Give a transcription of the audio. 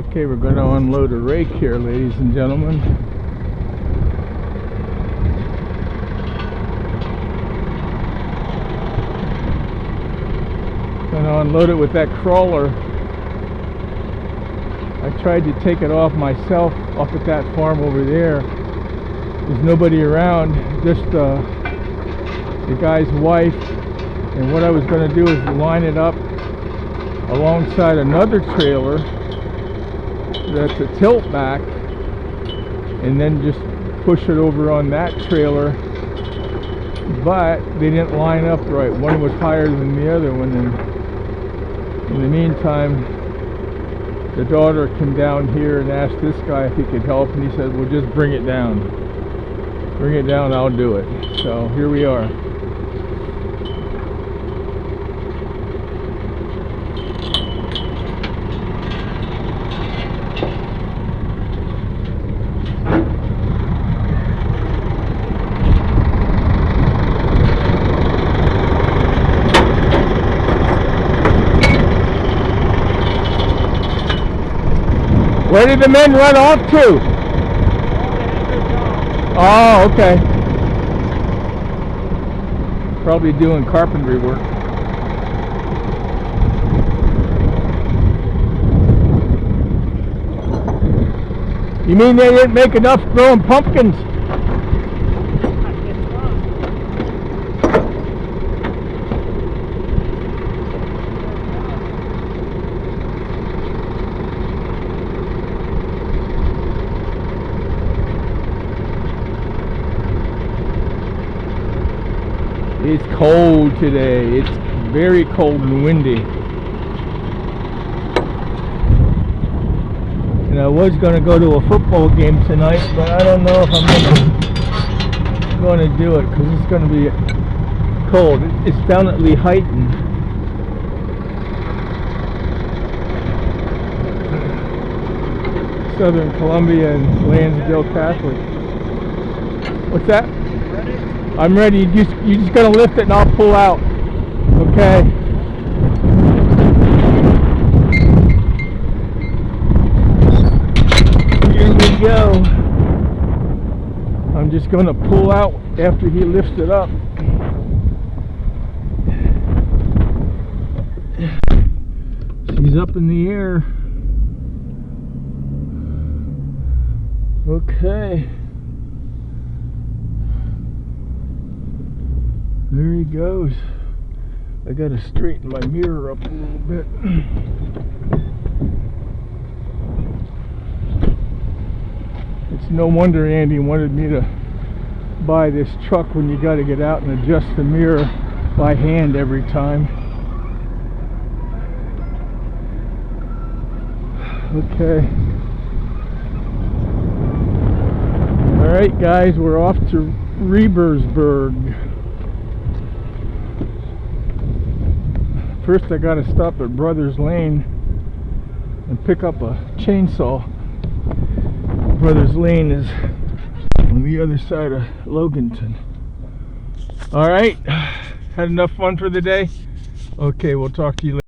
Okay, we're going to unload a rake here, ladies and gentlemen. Going to unload it with that crawler. I tried to take it off myself up at that farm over there. There's nobody around, just the guy's wife. And what I was going to do is line it up alongside another trailer that's a tilt back, and then just push it over on that trailer. But they didn't line up right. One was higher than the other one. And in the meantime, the daughter came down here and asked this guy if he could help, and he said, well, just bring it down. Bring it down, I'll do it. So here we are. Where did the men run off to? Oh, okay. Probably doing carpentry work. You mean they didn't make enough growing pumpkins? It's cold today. It's very cold and windy. And I was going to go to a football game tonight, but I don't know if I'm going to do it because it's going to be cold. It's down at Lehighton. Southern Columbia and Lansdale Catholic. What's that? I'm ready. You just gotta lift it and I'll pull out. Okay. Here we go. I'm just gonna pull out after he lifts it up. She's up in the air. Okay. There he goes. I gotta straighten my mirror up a little bit. It's no wonder Andy wanted me to buy this truck when you gotta get out and adjust the mirror by hand every time. Okay. Alright guys, we're off to Rebersburg. First I gotta stop at Brothers Lane and pick up a chainsaw. Brothers Lane is on the other side of Loganton. Alright, had enough fun for the day? Okay, we'll talk to you later.